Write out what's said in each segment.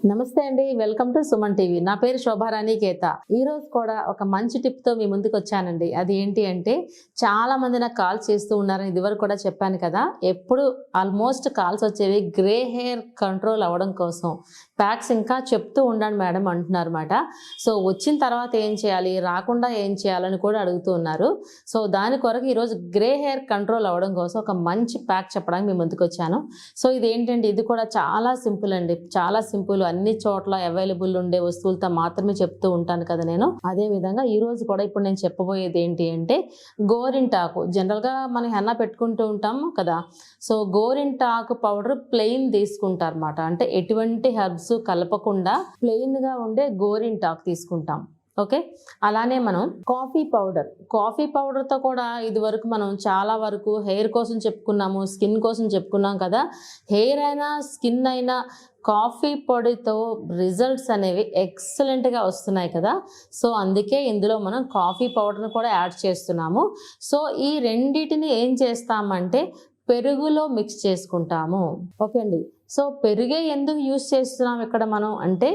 నమస్తే అండి, welcome to Suman TV. నా పేరు శోభారాణి కేత. ఈ రోజు కూడా ఒక మంచి టిప్ తో మీ ముందుకు వచ్చానండి. అది ఏంటి అంటే, చాలా మంది నాకు కాల్స్ చేస్తూ ఉన్నారని ఇదివరకు కూడా చెప్పాను కదా. ఎప్పుడు ఆల్మోస్ట్ కాల్స్ వచ్చేవి గ్రే హెయిర్ కంట్రోల్ అవ్వడం కోసం. ప్యాక్స్ ఇంకా చెప్తూ ఉండండి మేడం అంటున్నారు అన్నమాట. సో వచ్చిన తర్వాత ఏం చేయాలి, రాకుండా ఏం చేయాలని కూడా అడుగుతూ ఉన్నారు. సో దాని కొరకు ఈరోజు గ్రే హెయిర్ కంట్రోల్ అవ్వడం కోసం ఒక మంచి ప్యాక్ చెప్పడానికి మీ ముందుకు వచ్చాను. సో ఇది ఏంటంటే, ఇది కూడా చాలా సింపుల్ అండి, చాలా సింపుల్. అన్ని చోట్ల అవైలబుల్ ఉండే వస్తువులతో మాత్రమే చెప్తూ ఉంటాను కదా నేను. అదే విధంగా ఈ రోజు కూడా ఇప్పుడు నేను చెప్పబోయేది ఏంటి అంటే, గోరింటాకు. జనరల్ గా మనం హెన్నా పెట్టుకుంటూ ఉంటాం కదా. సో గోరింటాకు పౌడర్ ప్లెయిన్ తీసుకుంటారు అన్నమాట. అంటే ఎటువంటి హెర్బ్స్ కలపకుండా ప్లెయిన్ గా ఉండే గోరింటాకు తీసుకుంటాం. ఓకే, అలానే మనం కాఫీ పౌడర్తో కూడా ఇది వరకు మనం చాలా వరకు హెయిర్ కోసం చెప్పుకున్నాము, స్కిన్ కోసం చెప్పుకున్నాం కదా. హెయిర్ అయినా స్కిన్ అయినా కాఫీ పొడితో రిజల్ట్స్ అనేవి ఎక్సలెంట్గా వస్తున్నాయి కదా. సో అందుకే ఇందులో మనం కాఫీ పౌడర్ని కూడా యాడ్ చేస్తున్నాము. సో ఈ రెండిటిని ఏం చేస్తామంటే పెరుగులో మిక్స్ చేసుకుంటాము. ఓకే అండి. సో పెరుగే ఎందుకు యూస్ చేస్తున్నాం ఇక్కడ మనం అంటే,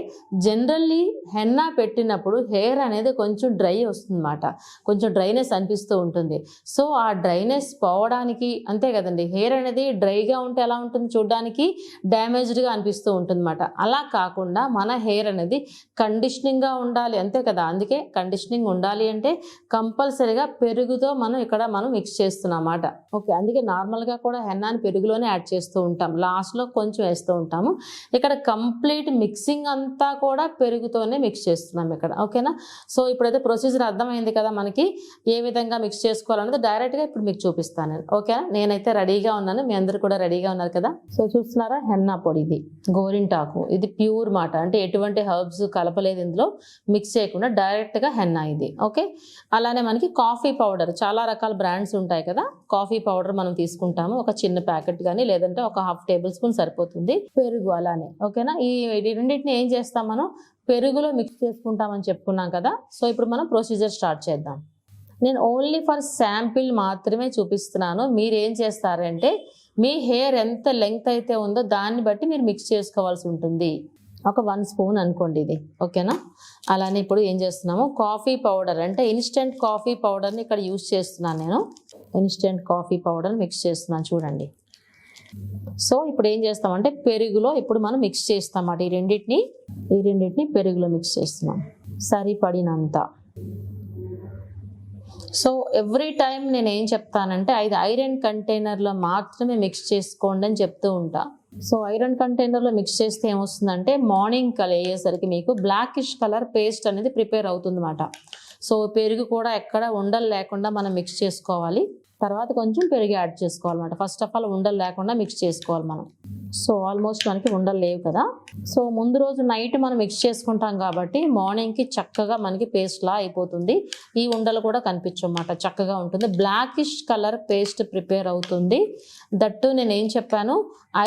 జనరల్లీ హెన్నా పెట్టినప్పుడు హెయిర్ అనేది కొంచెం డ్రై వస్తుందన్నమాట, కొంచెం డ్రైనెస్ అనిపిస్తూ ఉంటుంది. సో ఆ డ్రైనెస్ పోవడానికి, అంతే కదండి, హెయిర్ అనేది డ్రైగా ఉంటే ఎలా ఉంటుంది, చూడడానికి డ్యామేజ్డ్గా అనిపిస్తూ ఉంటుందన్నమాట. అలా కాకుండా మన హెయిర్ అనేది కండిషనింగ్గా ఉండాలి, అంతే కదా. అందుకే కండిషనింగ్ ఉండాలి అంటే కంపల్సరీగా పెరుగుతో మనం మిక్స్ చేస్తున్నాం అన్నమాట. ఓకే, అందుకే నార్మల్గా కూడా హెన్నాని పెరుగులోనే యాడ్ చేస్తూ ఉంటాం, లాస్ట్లో కొంచెం వేస్తూ ఉంటాము. ఇక్కడ కంప్లీట్ మిక్సింగ్ అంతా కూడా పెరుగుతోనే మిక్స్ చేస్తున్నాం ఇక్కడ. ఓకేనా. సో ఇప్పుడైతే ప్రొసీజర్ అర్థమైంది కదా మనకి, ఏ విధంగా మిక్స్ చేసుకోవాలన్నది డైరెక్ట్గా ఇప్పుడు మీకు చూపిస్తాను. ఓకేనా, నేనైతే రెడీగా ఉన్నాను, మీ అందరు కూడా రెడీగా ఉన్నారు కదా. సో చూస్తున్నారా, హెన్నా పొడి, ఇది గోరింటాకు, ఇది ప్యూర్ మాట, అంటే ఎటువంటి హర్బ్స్ కలపలేదు ఇందులో, మిక్స్ చేయకుండా డైరెక్ట్గా హెన్నా ఇది. ఓకే, అలానే మనకి కాఫీ పౌడర్, చాలా రకాల బ్రాండ్స్ ఉంటాయి కదా. కాఫీ పౌడర్ మనం తీసుకుంటాము, ఒక చిన్న ప్యాకెట్ కానీ లేదంటే ఒక 1/2 టేబుల్ స్పూన్ సరిపోతుంది. పెరుగు అలానే. ఓకేనా, ఈ రెండింటిని ఏం చేస్తాం, మనం పెరుగులో మిక్స్ చేసుకుంటామని చెప్పుకున్నాం కదా. సో ఇప్పుడు మనం ప్రొసీజర్ స్టార్ట్ చేద్దాం. నేను ఓన్లీ ఫర్ శాంపిల్ మాత్రమే చూపిస్తున్నాను. మీరు ఏం చేస్తారంటే, మీ హెయిర్ ఎంత లెంగ్త్ అయితే ఉందో దాన్ని బట్టి మీరు మిక్స్ చేసుకోవాల్సి ఉంటుంది. ఒక 1 స్పూన్ అనుకోండి ఇది. ఓకేనా. అలానే ఇప్పుడు ఏం చేస్తున్నాము, కాఫీ పౌడర్ అంటే ఇన్స్టెంట్ కాఫీ పౌడర్ని ఇక్కడ యూస్ చేస్తున్నాను నేను. ఇన్స్టెంట్ కాఫీ పౌడర్ మిక్స్ చేస్తున్నాను చూడండి. సో ఇప్పుడు ఏం చేస్తామంటే, పెరుగులో ఇప్పుడు మనం మిక్స్ చేస్తామన్నమాట. ఈ రెండింటిని పెరుగులో మిక్స్ చేస్తున్నాం సరిపడినంత. సో ఎవ్రీ టైం నేను ఏం చెప్తానంటే, 5 ఐరన్ కంటైనర్లో మాత్రమే మిక్స్ చేసుకోండి అని చెప్తూ ఉంటా. సో ఐరన్ కంటైనర్లో మిక్స్ చేస్తే ఏమొస్తుందంటే, మార్నింగ్ కల్ అయ్యేసరికి మీకు బ్లాకిష్ కలర్ పేస్ట్ అనేది ప్రిపేర్ అవుతుంది అన్నమాట. సో పెరుగు కూడా ఎక్కడ ఉండలు లేకుండా మనం మిక్స్ చేసుకోవాలి. తర్వాత కొంచెం పెరుగు యాడ్ చేసుకోవాలన్నమాట. ఫస్ట్ ఆఫ్ ఆల్ ఉండలు లేకుండా మిక్స్ చేసుకోవాలి మనం. సో ఆల్మోస్ట్ మనకి ఉండలు లేవు కదా. సో ముందు రోజు నైట్ మనం మిక్స్ చేసుకుంటాం కాబట్టి మార్నింగ్కి చక్కగా మనకి పేస్ట్లా అయిపోతుంది. ఈ ఉండలు కూడా కనిపించమాట, చక్కగా ఉంటుంది. బ్లాకిష్ కలర్ పేస్ట్ ప్రిపేర్ అవుతుంది. దట్టు నేను ఏం చెప్పాను,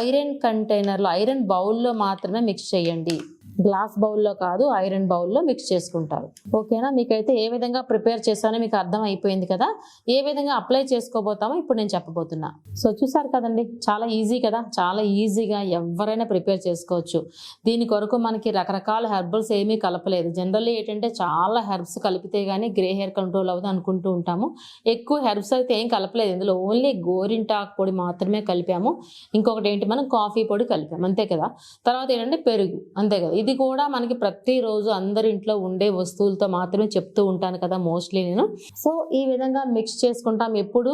ఐరన్ కంటైనర్లో, ఐరన్ బౌల్లో మాత్రమే మిక్స్ చేయండి, గ్లాస్ బౌల్లో కాదు, ఐరన్ బౌల్లో మిక్స్ చేసుకుంటారు. ఓకేనా. మీకైతే ఏ విధంగా ప్రిపేర్ చేశానో మీకు అర్థం అయిపోయింది కదా. ఏ విధంగా అప్లై చేసుకోబోతామో ఇప్పుడు నేను చెప్పబోతున్నా. సో చూసారు కదండి, చాలా ఈజీ కదా, చాలా ఈజీగా ఎవరైనా ప్రిపేర్ చేసుకోవచ్చు. దీని కొరకు మనకి రకరకాల హెర్బల్స్ ఏమీ కలపలేదు. జనరల్లీ ఏంటంటే, చాలా హెర్బ్స్ కలిపితే కానీ గ్రే హెయిర్ కంట్రోల్ అవుతుంది అనుకుంటూ ఉంటాము. ఎక్కువ హెర్బ్స్ అయితే ఏం కలపలేదు ఇందులో, ఓన్లీ గోరింటాకు పొడి మాత్రమే కలిపాము. ఇంకొకటి ఏంటి, మనం కాఫీ పొడి కలిపాము, అంతే కదా. తర్వాత ఏంటంటే పెరుగు, అంతే కదా. ఇది కూడా మనకి ప్రతిరోజు అందరి ఇంట్లో ఉండే వస్తువులతో మాత్రమే చెప్తూ ఉంటాను కదా మోస్ట్లీ నేను. సో ఈ విధంగా మిక్స్ చేసుకుంటాం. ఎప్పుడు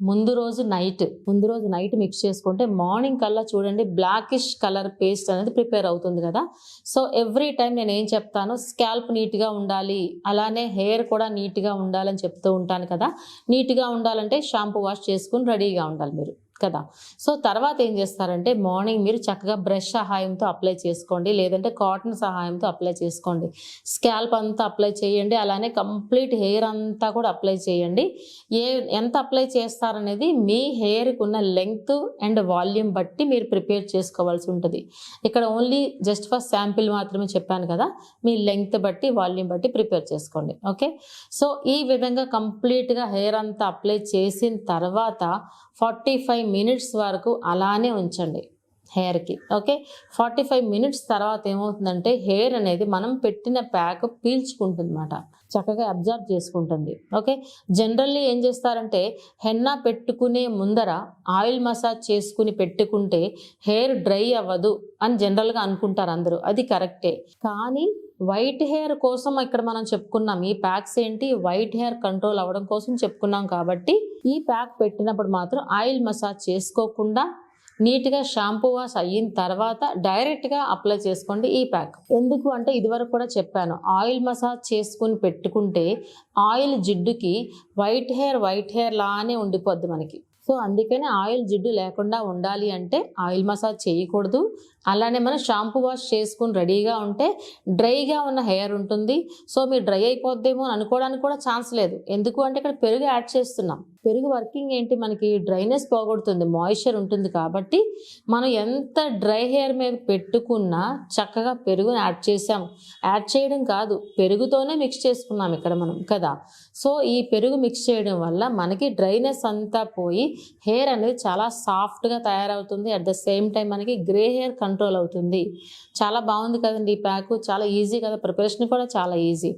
ముందు రోజు నైట్ మిక్స్ చేసుకుంటే మార్నింగ్ కల్లా చూడండి బ్లాకిష్ కలర్ పేస్ట్ అనేది ప్రిపేర్ అవుతుంది కదా. సో ఎవ్రీ టైం నేను ఏం చెప్తాను, స్కాల్ప్ నీట్గా ఉండాలి, అలానే హెయిర్ కూడా నీట్గా ఉండాలని చెప్తూ ఉంటాను కదా. నీట్గా ఉండాలంటే షాంపూ వాష్ చేసుకుని రెడీగా ఉండాలి మీరు కదా. సో తర్వాత ఏం చేస్తారంటే, మార్నింగ్ మీరు చక్కగా బ్రష్ సహాయంతో అప్లై చేసుకోండి, లేదంటే కాటన్ సహాయంతో అప్లై చేసుకోండి. స్కాల్ప్ అంతా అప్లై చేయండి, అలానే కంప్లీట్ హెయిర్ అంతా కూడా అప్లై చేయండి. ఎంత అప్లై చేస్తారనేది మీ హెయిర్కి ఉన్న లెంగ్త్ అండ్ వాల్యూమ్ బట్టి మీరు ప్రిపేర్ చేసుకోవాల్సి ఉంటుంది. ఇక్కడ ఓన్లీ జస్ట్ ఫర్ శాంపిల్ మాత్రమే చెప్పాను కదా, మీ లెంగ్త్ బట్టి వాల్యూమ్ బట్టి ప్రిపేర్ చేసుకోండి. ఓకే. సో ఈ విధంగా కంప్లీట్గా హెయిర్ అంతా అప్లై చేసిన తర్వాత 45 మినిట్స్ వరకు అలానే ఉంచండి. హెయిర్కి. ఓకే, 45 మినిట్స్ తర్వాత ఏమవుతుందంటే హెయిర్ అనేది మనం పెట్టిన ప్యాక్ పీల్చుకుంటుందన్నమాట, చక్కగా అబ్జర్వ్ చేసుకుంటుంది. ఓకే, జనరల్లీ ఏం చేస్తారంటే హెన్నా పెట్టుకునే ముందర ఆయిల్ మసాజ్ చేసుకుని పెట్టుకుంటే హెయిర్ డ్రై అవ్వదు అని జనరల్గా అనుకుంటారు అందరూ. అది కరెక్టే, కానీ వైట్ హెయిర్ కోసం ఇక్కడ మనం చెప్పుకున్నాం. ఈ ప్యాక్స్ ఏంటి, వైట్ హెయిర్ కంట్రోల్ అవ్వడం కోసం చెప్పుకున్నాం. కాబట్టి ఈ ప్యాక్ పెట్టినప్పుడు మాత్రం ఆయిల్ మసాజ్ చేసుకోకుండా నీట్గా షాంపూ వాష్ అయిన తర్వాత డైరెక్ట్గా అప్లై చేసుకోండి ఈ ప్యాక్. ఎందుకు అంటే ఇదివరకు కూడా చెప్పాను, ఆయిల్ మసాజ్ చేసుకుని పెట్టుకుంటే ఆయిల్ జిడ్డుకి వైట్ హెయిర్ లానే ఉండిపోద్ది మనకి. సో అందుకని ఆయిల్ జిడ్డు లేకుండా ఉండాలి అంటే ఆయిల్ మసాజ్ చేయకూడదు. అలానే మనం షాంపూ వాష్ చేసుకుని రెడీగా ఉంటే డ్రైగా ఉన్న హెయిర్ ఉంటుంది. సో మీరు డ్రై అయిపోద్దేమో అని అనుకోవడానికి కూడా ఛాన్స్ లేదు. ఎందుకు అంటే ఇక్కడ పెరుగు యాడ్ చేస్తున్నాం. పెరుగు వర్కింగ్ ఏంటి, మనకి డ్రైనెస్ పోగొడుతుంది, మాయిశ్చర్ ఉంటుంది. కాబట్టి మనం ఎంత డ్రై హెయిర్ మీద పెట్టుకున్నా చక్కగా పెరుగుని యాడ్ చేసాం. యాడ్ చేయడం కాదు, పెరుగుతోనే మిక్స్ చేసుకున్నాం ఇక్కడ మనం కదా. సో ఈ పెరుగు మిక్స్ చేయడం వల్ల మనకి డ్రైనెస్ అంతా పోయి హెయిర్ అనేది చాలా సాఫ్ట్గా తయారవుతుంది. అట్ ద సేమ్ టైం మనకి గ్రే హెయిర్ కంట్రోల్ అవుతుంది. చాలా బాగుంది కదండి ఈ ప్యాక్, చాలా ఈజీ కదా, ప్రిపరేషన్ కూడా చాలా ఈజీ.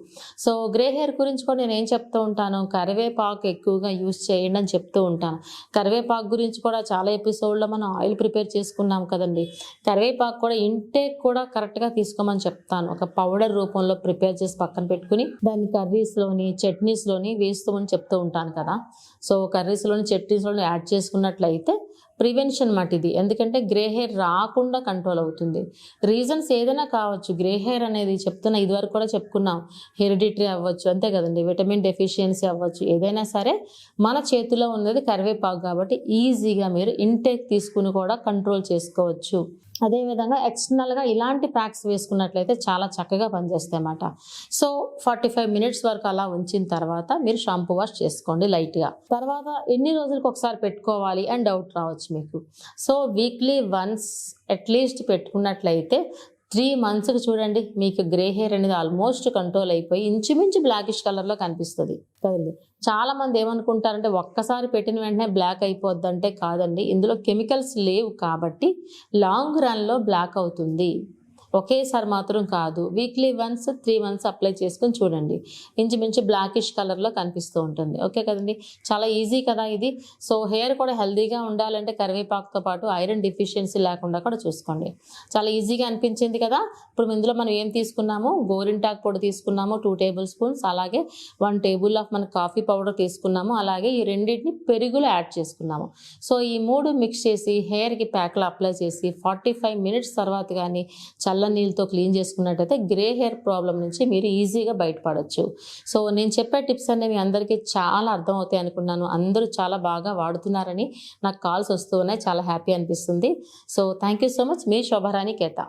సో గ్రే హెయిర్ గురించి కూడా నేను ఏం చెప్తూ ఉంటాను, కరివేపాకు ఎక్కువగా యూజ్ చేయండి అని చెప్తూ ఉంటాను. కరివేపాకు గురించి కూడా చాలా ఎపిసోడ్లో మనం ఆయిల్ ప్రిపేర్ చేసుకున్నాం కదండి. కరివేపాకు కూడా ఇంటేక్ కూడా కరెక్ట్గా తీసుకోమని చెప్తాను. ఒక పౌడర్ రూపంలో ప్రిపేర్ చేసి పక్కన పెట్టుకుని దాన్ని కర్రీస్లోని చట్నీస్లోని వేస్తామని చెప్తూ ఉంటాను కదా. సో కర్రీస్లోని చట్నీస్లోని యాడ్ చేసుకున్నట్లయితే ప్రివెన్షన్ మాట ఇది. ఎందుకంటే గ్రే హెయిర్ రాకుండా కంట్రోల్ అవుతుంది. రీజన్స్ ఏదైనా కావచ్చు, గ్రే హెయిర్ అనేది చెప్తున్నా, ఇదివరకు కూడా చెప్పుకున్నాం, హెరిడిటరీ అవ్వచ్చు, అంతే కదండి, విటమిన్ డెఫిషియన్సీ అవ్వచ్చు, ఏదైనా సరే మన చేతిలో ఉన్నది కరివేపాకు. కాబట్టి ఈజీగా మీరు ఇంటేక్ తీసుకుని కూడా కంట్రోల్ చేసుకోవచ్చు. అదేవిధంగా ఎక్స్టర్నల్గా ఇలాంటి ప్యాక్స్ వేసుకున్నట్లయితే చాలా చక్కగా పనిచేస్తాయి అన్నమాట. సో 45 మినిట్స్ వరకు అలా ఉంచిన తర్వాత మీరు షాంపూ వాష్ చేసుకోండి లైట్గా. తర్వాత ఎన్ని రోజులకు ఒకసారి పెట్టుకోవాలి అని డౌట్ రావచ్చు మీకు. సో వీక్లీ వన్స్ అట్లీస్ట్ పెట్టుకున్నట్లయితే 3 మంత్స్కి చూడండి మీకు గ్రే హెయిర్ అనేది ఆల్మోస్ట్ కంట్రోల్ అయిపోయి ఇంచుమించు బ్లాకిష్ కలర్లో కనిపిస్తుంది కదండి. చాలా మంది ఏమనుకుంటారంటే ఒక్కసారి పెట్టిన వెంటనే బ్లాక్ అయిపోద్ది అంటే కాదండి, ఇందులో కెమికల్స్ లేవు కాబట్టి లాంగ్ రన్లో బ్లాక్ అవుతుంది. ఒకేసారి మాత్రం కాదు, వీక్లీ వన్స్ 3 మంత్స్ అప్లై చేసుకొని చూడండి, ఇంచుమించు బ్లాకిష్ కలర్లో కనిపిస్తూ ఉంటుంది. ఓకే కదండి, చాలా ఈజీ కదా ఇది. సో హెయిర్ కూడా హెల్తీగా ఉండాలంటే కరివేపాకుతో పాటు ఐరన్ డెఫిషియన్సీ లేకుండా కూడా చూసుకోండి. చాలా ఈజీగా అనిపించింది కదా. ఇప్పుడు ఇందులో మనం ఏం తీసుకున్నాము, గోరింటాకు పొడి తీసుకున్నాము 2 టేబుల్ స్పూన్స్, అలాగే 1 టేబుల్ ఆఫ్ మన కాఫీ పౌడర్ తీసుకున్నాము, అలాగే ఈ రెండింటిని పెరుగులో యాడ్ చేసుకున్నాము. సో ఈ 3 మిక్స్ చేసి హెయిర్కి ప్యాక్లో అప్లై చేసి 45 మినిట్స్ తర్వాత కానీ చల్ల నీళ్ళతో క్లీన్ చేసుకున్నట్టయితే గ్రే హెయిర్ ప్రాబ్లం నుంచి మీరు ఈజీగా బయటపడవచ్చు. సో నేను చెప్పే టిప్స్ అన్నీ మీ అందరికీ చాలా అర్థమవుతాయి అనుకున్నాను. అందరూ చాలా బాగా వాడుతున్నారని నాకు కాల్స్ వస్తూ ఉన్నాయి, చాలా హ్యాపీ అనిపిస్తుంది. So thank you so much. మీ శోభారాణి కేత.